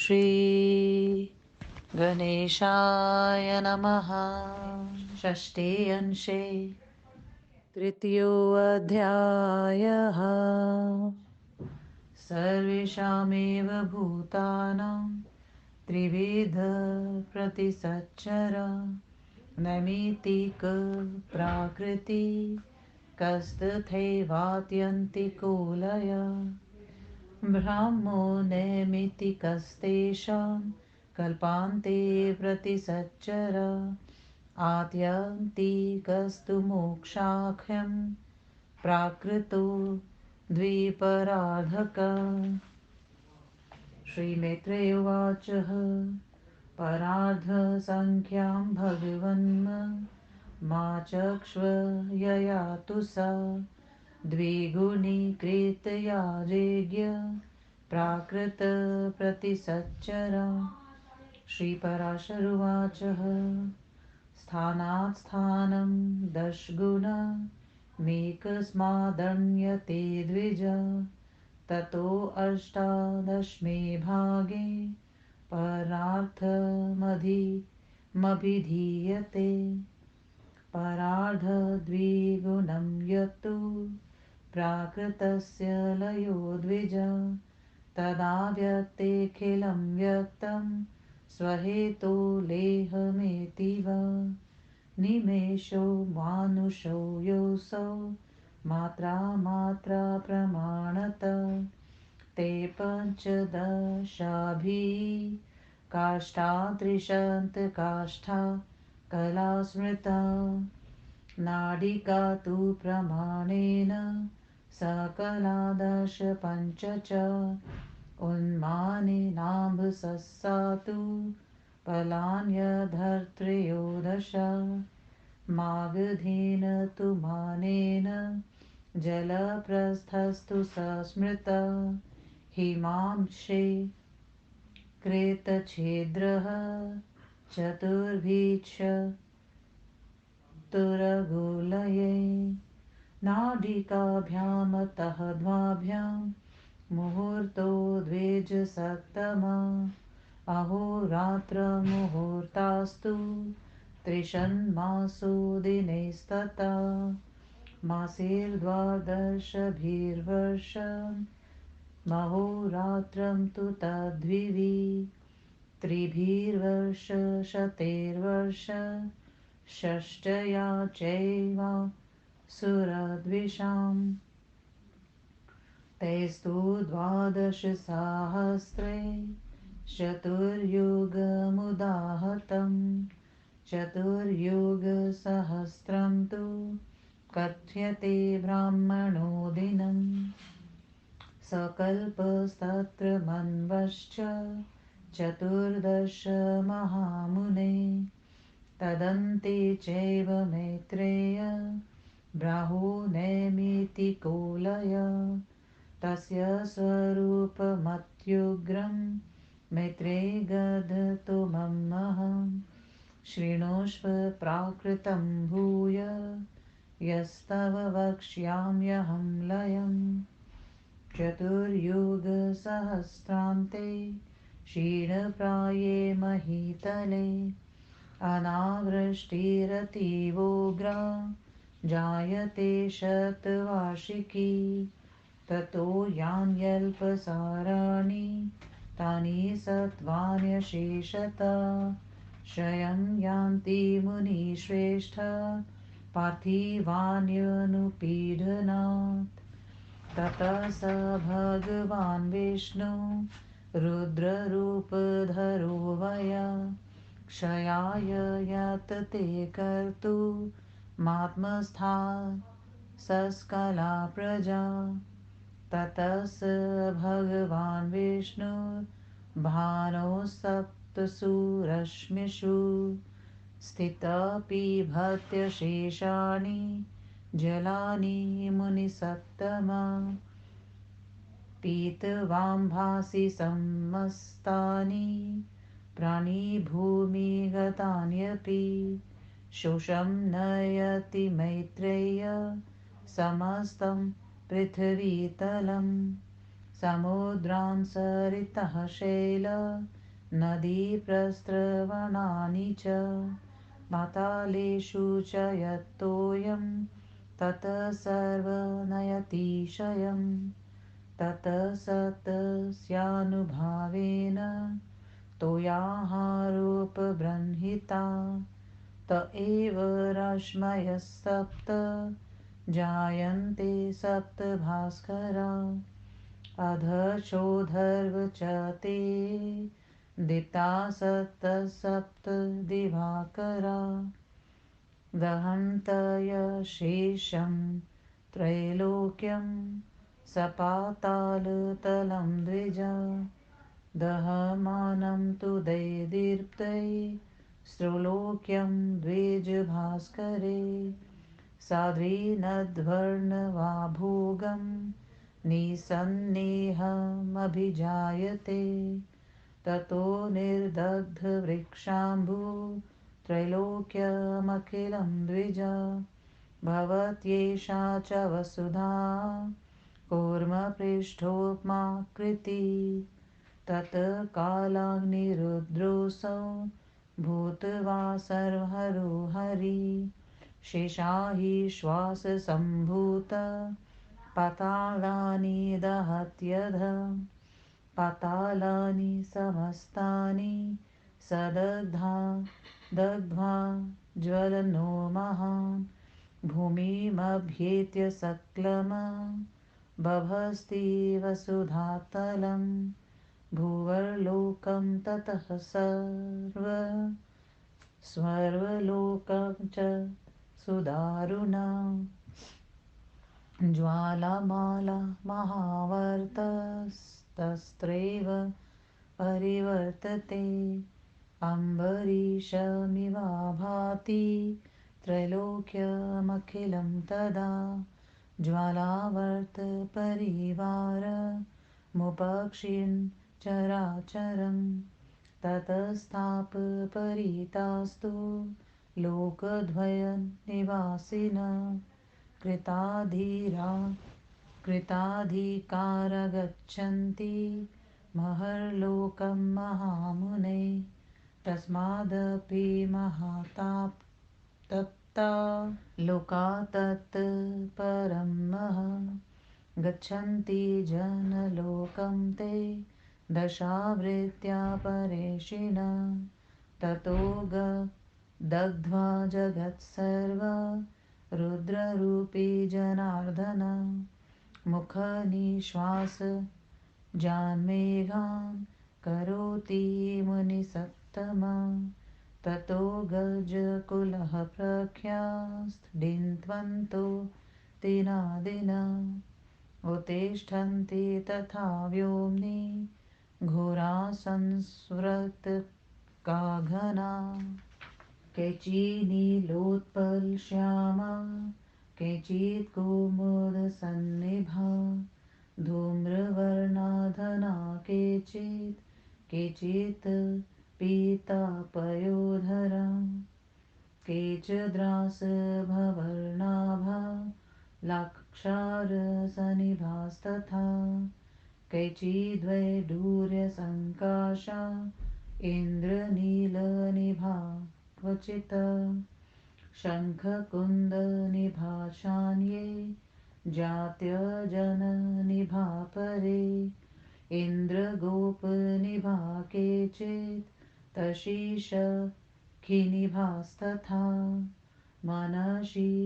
श्री गणेशाय नमः। षष्ठे अंशे तृतीयोऽध्यायः। सर्वेषामेव भूतानां त्रिविध प्रतिसच्चर नैमित्तिक प्राकृति कस्तथैवात्यन्तिकोलय ब्राह्मो नैमित्तिकस्तेषां कल्पान्ते प्रतिसच्चर आत्यन्तिकस्तु मोक्षाख्यं प्राकृतो द्विपरार्धक। श्रीमैत्रेय उवाच परार्धसंख्यां भगवन् चक्ष्व ययातु सा द्विगुणीकृतया यज्ञ प्राकृत प्रतिसच्चरा। श्रीपराशर उवाच स्थानात् स्थानं दशगुणमेकस्मादन्यते द्विज ततो अष्टादशमे भागे परार्थमभिधीयते। परार्धद्विगुणं यत्तु प्राकृतस्य लयो द्विज तदा व्यक्तेऽखिलं व्यक्तं स्वहेतोलेहमेतिव निमेषो मानुषो योऽसौ मात्रा मात्रा प्रमाणत ते पञ्चदशाभिः काष्ठात्रिशन्त काष्ठा कला स्मृता नाडिका तु प्रमाणेन सकला दश पञ्च च उन्मानिनाभसस्सा तु फलान्यधर्त्रयोदश मागधेन तु मानेन जलप्रस्थस्तु सस्मृत हिमांशे कृतछिद्रः चतुर्भिक्षतुरगोलये नाडिकाभ्यामतः द्वाभ्यां मुहूर्तो द्विजसत्तमा अहोरात्रमुहूर्तास्तु त्रिषन्मासो दिनैस्तथा मासेर्द्वादशभिर्वर्ष महोरात्रं तु तद्विवि त्रिभिर्वर्ष शतैर्वर्ष षष्ठया चैव सुरद्विषां तैस्तु द्वादशसाहस्रे चतुर्युगमुदाहतं चतुर्युगसहस्रं तु कथ्यते ब्राह्मणो दिनम् सकल्पस्तत्र मन्वश्च चतुर्दश महामुने तदन्ते चैव मैत्रेय ब्राहुनैमितिकोलय तस्य स्वरूपमत्युग्रं मैत्रेयगधतुमहं शृणुष्व प्राकृतं भूय यस्तव वक्ष्याम्यहं लयम् चतुर्युगसहस्रान्ते क्षीणप्राये महीतले अनावृष्टिरतीवोग्रा जायते शतवार्षिकी ततो यान्यल्पसाराणि तानि सत्त्वान्यशेषतः क्षयं यान्ति मुनिश्रेष्ठ पार्थिवान्यनुपीडनात् ततः स भगवान् विष्णु रुद्ररूपधरो वया क्षयाय यतते कर्तुमात्मस्था सस्कला प्रजा ततः स भगवान् विष्णु भानौ सप्तसु रश्मिषु स्थितः पिबत्यशेषाणि जलानि मुनिसत्तमा पीतवाम्भासि समस्तानि प्राणिभूमिगतान्यपि शोषं नयति मैत्रेय समस्तं पृथ्वीतलं समुद्रान् सरितः शैल नदीप्रस्रवणानि च पातालेषु च यत्तोऽयं ततः सर्वनयतिशयम् ततः सतस्यानुभावेन तोयाहारोपबृंहिता त एव रश्मयः सप्त जायन्ते सप्त भास्करा अधश्चोर्ध्व च ते दीप्ता सप्त दिवाकरा दहन्तयशेषं त्रैलोक्यं सपातालतलं द्विज दहमानं तु दैदीप्तै स्त्रोलोक्यं द्विजभास्करे साध्वीनद्वर्णवाभोगं निसन्नेहमभिजायते ततो निर्दग्धवृक्षाम्भू त्रैलोक्यमखिलं द्विज भवत्येषा च वसुधा कूर्मपृष्ठोपमाकृति तत्कालाग्निरुद्रोऽसौ भूत्वा सर्वहरो हरि शेषा हि श्वाससम्भूत पातालानि दहत्यध पातालानि समस्तानि दग्ध्वा ज्वलनो महान् भूमिमभ्येत्य सक्लम बभस्ति वसुधातलं भुवर्लोकं ततः स्वर्वलोकं च सुदारुणम् ज्वालामाला महावर्तस्तस्त्रैव परिवर्तते अम्बरीषमिवाभाति त्रैलोक्यमखिलं तदा ज्वालावर्तपरिवारमुपक्षिन् चराचरं ततस्तापपरीतास्तु लोकद्वयनिवासिन कृताधिकार गच्छन्ति महर्लोकं महामुने तस्मादपि महातप्ता लोका तत्परं गच्छन्ति जनलोकं ते दशावृत्त्या परेशिन ततो दग्ध्वा जगत्सर्व रुद्ररूपी जनार्दन मुखनिश्वास जान्मेघान् करोति मुनिसत्तमा ततो गजकुलः प्रख्यास्त्डिन्त्वन्तो दिनादिना उत्तिष्ठन्ति तथा व्योम्नि घोरा संस्वृतका घना केचिन्नीलोत्पलश्यामा केचित् कुमुदसन्निभा धूम्रवर्णाधना केचित् पीतापयोधरा केचिद्रासभवर्णाभा लाक्षारसनिभास्तथा केचिद्वैडूर्यसङ्काशा इन्द्रनीलनिभा क्वचित् शङ्खकुन्दनिभाशान्ये जात्यजननिभा परे इन्द्रगोपनिभा केचित् तशीशखिनिभास्तथा मनशीशलाभा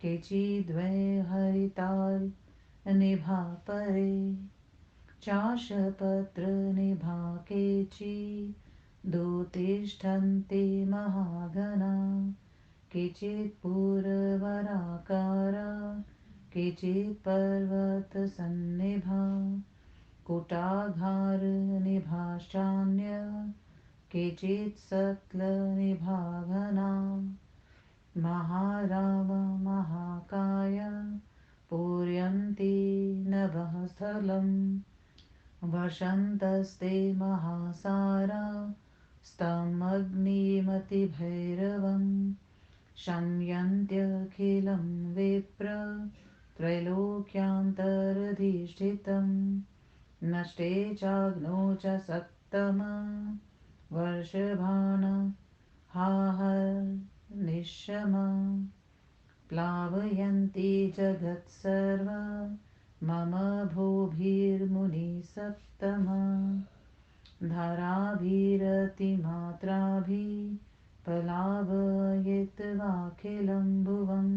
केचिद्वै हरितानिभा परे चाशपत्रनिभा केचिदुत्तिष्ठन्ति महाघना केचित् पूरवराकारा केचित् पर्वतसन्निभा कुटाघारनिभाश्चान्य केचित् सक्लनिभा घना महाराव महाकाय पूरयन्ति नभः स्थलं वसन्तस्ते महासारा स्तमग्निमतिभैरवं शम्यन्त्यखिलं विप्र त्रैलोक्यान्तरधिष्ठितं नष्टे चाग्नौ च सत्तम वर्षभान हाहर्निशम प्लावयन्ति जगत्सर्व मम भूभिर्मुनिः सप्तम धाराभिरतिमात्राभिः प्लावयित्वाखिलं भुवम्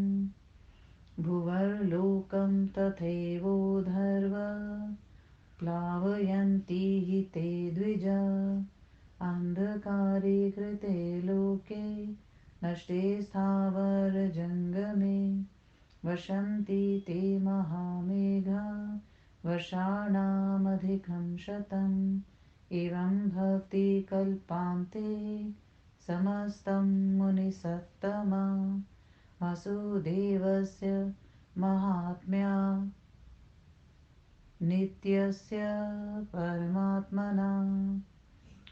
भुवर्लोकं तथैवोर्ध्व प्लावयन्ति हि ते द्विज अन्धकारे कृते लोके नष्टे स्थावरजङ्गमे वर्षन्ति ते महामेघा वर्षाणामधिकं शतम् एवं भवति कल्पान्ते समस्तं मुनिसत्तमा वासुदेवस्य महात्म्या नित्यस्य परमात्मना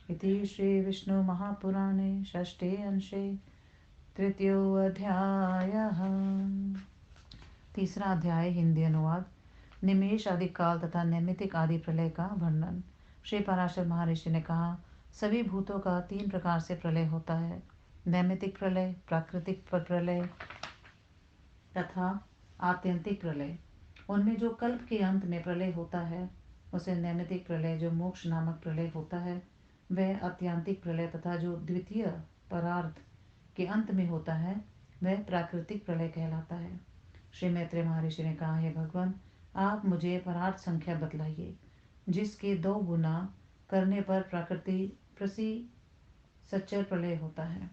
इति श्रीविष्णुमहापुराणे षष्ठे अंशे तृतीयोऽध्यायः। तीसरा अध्याय हिंदी अनुवाद। निमेष आदि काल तथा नैमित्तिक आदि प्रलय का वर्णन। श्री पराशर महर्षि ने कहा, सभी भूतों का 3 प्रकार से प्रलय होता है, नैमित्तिक प्रलय, प्राकृतिक प्रलय तथा आत्यंतिक प्रलय। उनमें जो कल्प के अंत में प्रलय होता है उसे नैमित्तिक प्रलय, जो मोक्ष नामक प्रलय होता है वह आत्यंतिक प्रलय, तथा जो द्वितीय परार्ध के अंत में होता है वह प्राकृतिक प्रलय कहलाता है। श्री मैत्रेय महर्षि ने कहा, हे भगवान, आप मुझे परार्थ संख्या बतलाइए जिसके 2 गुना करने पर प्रकृति प्रसी सच्चर प्रलय होता है।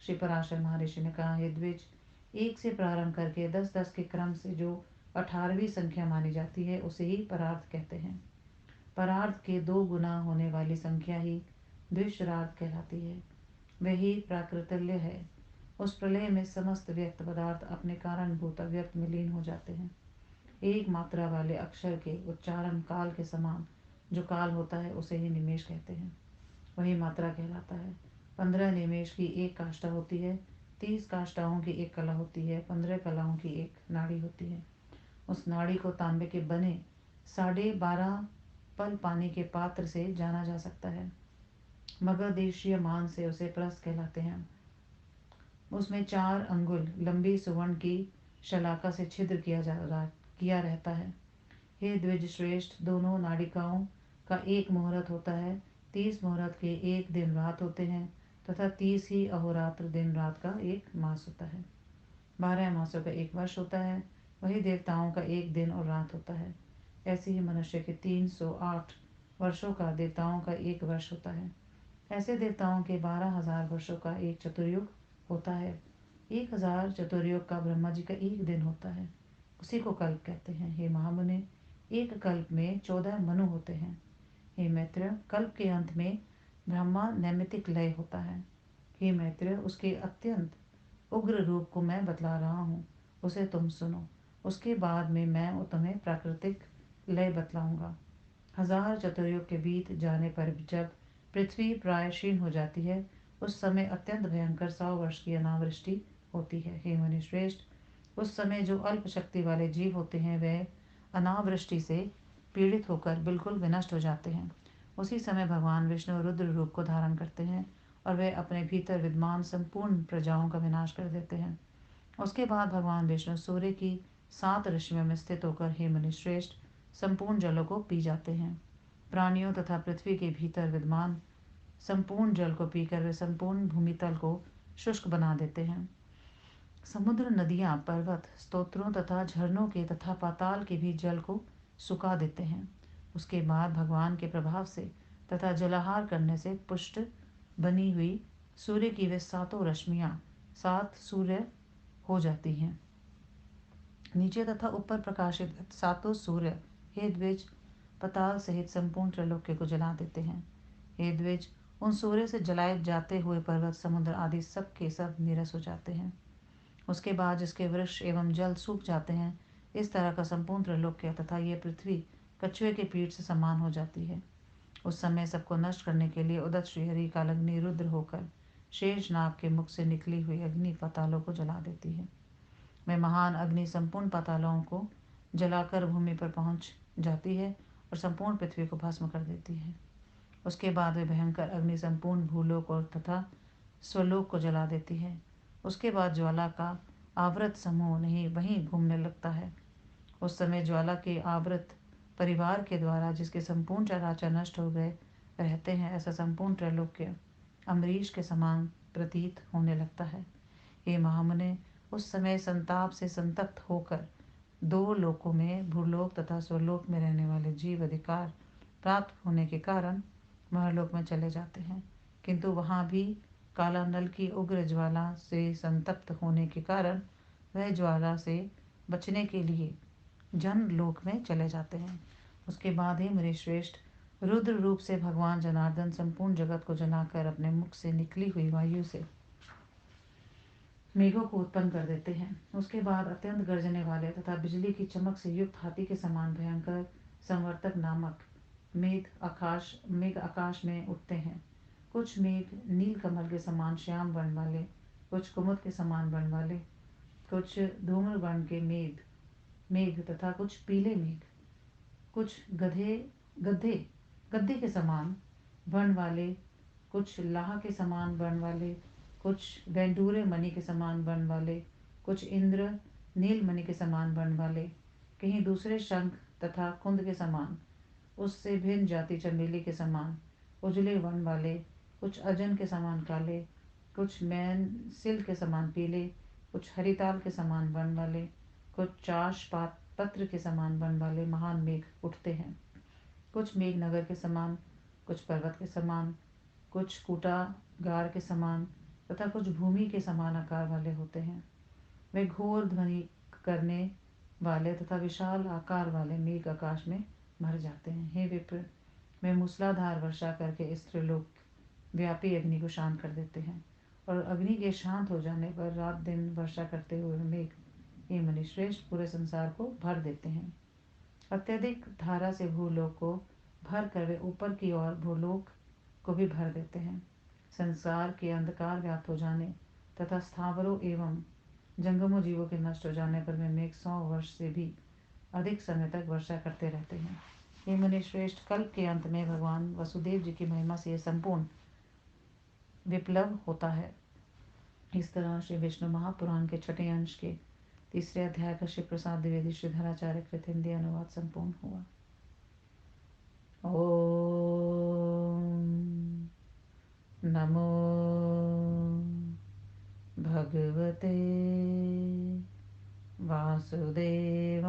श्री पराशर महर्षि ने कहा, हे द्विज, 1 से प्रारंभ करके 10-10 के क्रम से जो 18वीं संख्या मानी जाती है उसे ही परार्थ कहते हैं। परार्थ के 2 गुना होने वाली संख्या ही द्विशरार्थ कहलाती है, वही प्राकृतल्य है। उस प्रलय में समस्त व्यक्त पदार्थ अपने कारणभूत अव्यक्त में लीन हो जाते हैं। एक मात्रा वाले अक्षर के उच्चारण काल के समान जो काल होता है उसे ही निमेष कहते हैं, वही मात्रा कहलाता है। 15 निमेष की 1 काष्ठा होती है, 30 काष्ठाओं की 1 कला होती है, 15 कलाओं की 1 नाड़ी होती है। उस नाड़ी को तांबे के बने 12.5 पल पानी के पात्र से जाना जा सकता है। मगध देशीय मान से उसे प्रस्थ कहलाते हैं। उसमें 4 अंगुल लंबी सुवर्ण की शलाका से छिद्र किया रहता है। हे द्विज श्रेष्ठ, दोनों नाड़िकाओं का 1 मुहूर्त होता है। 30 मुहूर्त के 1 दिन रात होते हैं तथा 30 ही अहोरात्र दिन रात का 1 मास होता है। 12 मासों का 1 वर्ष होता है, वही देवताओं का 1 दिन और रात होता है। ऐसे ही मनुष्य के 308 वर्षों का देवताओं का 1 वर्ष होता है। ऐसे देवताओं के 12,000 वर्षों का 1 चतुर्युग होता है। 1000 चतुर्युग का ब्रह्मा जी का 1 दिन होता है, उसी को कल्प कहते हैं। हे महामुने, 1 कल्प में 14 मनु होते हैं। हे मैत्रेय, कल्प के अंत में ब्रह्मा नैमित्तिक लय होता है। हे मैत्रेय, उसके अत्यंत उग्र रूप को मैं बतला रहा हूँ, उसे तुम सुनो। उसके बाद में मैं तुम्हें प्राकृतिक लय बतलाऊंगा। 1000 चतुर्युग के बीत जाने पर जब पृथ्वी प्राय क्षीण हो जाती है उस समय अत्यंत भयंकर 100 वर्ष की अनावृष्टि होती है। हे मुनि श्रेष्ठ, उस समय जो अल्प शक्ति वाले जीव होते हैं वे अनावृष्टि से पीड़ित होकर बिल्कुल विनष्ट हो जाते हैं। उसी समय भगवान विष्णु रुद्र रूप को धारण करते हैं और वे अपने भीतर विद्यमान संपूर्ण प्रजाओं का विनाश कर देते हैं। उसके बाद भगवान विष्णु सूर्य की 7 रश्मियों में स्थित होकर, हे मुनि श्रेष्ठ, संपूर्ण जलों को पी जाते हैं। प्राणियों तथा पृथ्वी के भीतर विद्यमान संपूर्ण जल को पीकर वे संपूर्ण भूमितल को शुष्क बना देते हैं। समुद्र, नदियां, पर्वत, स्तोत्रों तथा झरनों के तथा पाताल के भी जल को सुखा देते हैं। उसके बाद भगवान के प्रभाव से तथा जलाहार करने से पुष्ट बनी हुई सूर्य की वे 7 रश्मियां 7 सूर्य हो जाती हैं। नीचे तथा ऊपर प्रकाशित 7 सूर्य, हे द्विज, पताल सहित संपूर्ण त्रैलोक्य को जला देते हैं। हे द्विज, उन सूर्य से जलाए जाते हुए पर्वत, समुद्र आदि सब के सब नीरस हो जाते हैं। उसके बाद जिसके वृक्ष एवं जल सूख जाते हैं, इस तरह का संपूर्ण त्रैलोक्य तथा ये पृथ्वी कछुए के पीठ से समान हो जाती है। उस समय सबको नष्ट करने के लिए उदत श्रीहरि का अग्नि रुद्र होकर शेष नाग के मुख से निकली हुई अग्नि पातालों को जला देती है। वह महान अग्नि संपूर्ण पातालों को जलाकर भूमि पर पहुंच जाती है और संपूर्ण पृथ्वी को भस्म कर देती है। उसके बाद वे भयंकर अग्नि संपूर्ण भूलोक और तथा स्वलोक को जला देती है। उसके बाद ज्वाला का आवृत समूह नहीं वहीं घूमने लगता है। उस समय ज्वाला के आवृत परिवार के द्वारा जिसके संपूर्ण चराचर नष्ट हो गए रहते हैं, ऐसा संपूर्ण त्रैलोक्य अमरीश के समान प्रतीत होने लगता है। हे महामुने, उस समय संताप से संतप्त होकर दो लोकों में भूलोक तथा स्वलोक में रहने वाले जीव अधिकार प्राप्त होने के कारण महलोक में चले जाते हैं, किंतु वहाँ भी काला नल की उग्र ज्वाला से संतप्त होने के कारण वह ज्वाला से बचने के लिए जन लोक में चले जाते हैं। उसके बाद ही मुनिश्रेष्ठ रुद्र रूप से भगवान जनार्दन संपूर्ण जगत को जलाकर अपने मुख से निकली हुई वायु से मेघों को उत्पन्न कर देते हैं। उसके बाद अत्यंत गरजने वाले तथा बिजली की चमक से युक्त हाथी के समान भयंकर संवर्तक नामक मेघ आकाश में उठते हैं। कुछ मेघ नील कमल के समान श्याम वर्ण वाले, कुछ कुमुद के समान वर्ण वाले, कुछ धूम्र वर्ण के मेघ तथा कुछ पीले मेघ, कुछ गधे गद्दे के समान वर्ण वाले, कुछ लाह के समान वर्ण वाले, कुछ वेंडूरे मणि के समान वर्ण वाले, कुछ इंद्र नील मणि के समान वर्ण वाले, कहीं दूसरे शंख तथा कुंद के समान, उससे भिन्न जाति चमेली के समान उजले वर्ण वाले, कुछ अजन के समान काले, कुछ मैन सिल के समान पीले, कुछ हरिताल के समान वर्ण वाले, कुछ चाश पत्र के समान वर्ण वाले महान मेघ उठते हैं। कुछ मेघ नगर के समान, कुछ पर्वत के समान, कुछ कूटागार के समान तथा कुछ भूमि के समान आकार वाले होते हैं। वे घोर ध्वनि करने वाले तथा विशाल आकार वाले मेघ आकाश में भर जाते हैं। हे विप्र, वे मूसलाधार वर्षा करके इस त्रिलोक व्यापी अग्नि को शांत कर देते हैं, और अग्नि के शांत हो जाने पर रात दिन वर्षा करते हुए मेघ, ये मुनिश्रेष्ठ, पूरे संसार को भर देते हैं। अत्यधिक धारा से भूलोक को भर कर वे ऊपर की ओर भूलोक को भी भर देते हैं। संसार के अंधकार व्याप्त हो जाने तथा स्थावरों एवं जंगमों जीवों के नष्ट हो जाने पर वे मेघ 100 वर्ष से भी अधिक समय तक वर्षा करते रहते हैं। ये मुनिश्रेष्ठ, कल्प के अंत में भगवान वसुदेव जी की महिमा से यह संपूर्ण विप्लव होता है। इस तरह श्री विष्णु महापुराण के छठे अंश के तीसरे अध्याय का श्री प्रसाद द्विवेदी श्रीधराचार्य कृत हिंदी अनुवाद संपूर्ण हुआ। ओम नमो भगवते वासुदेवाय।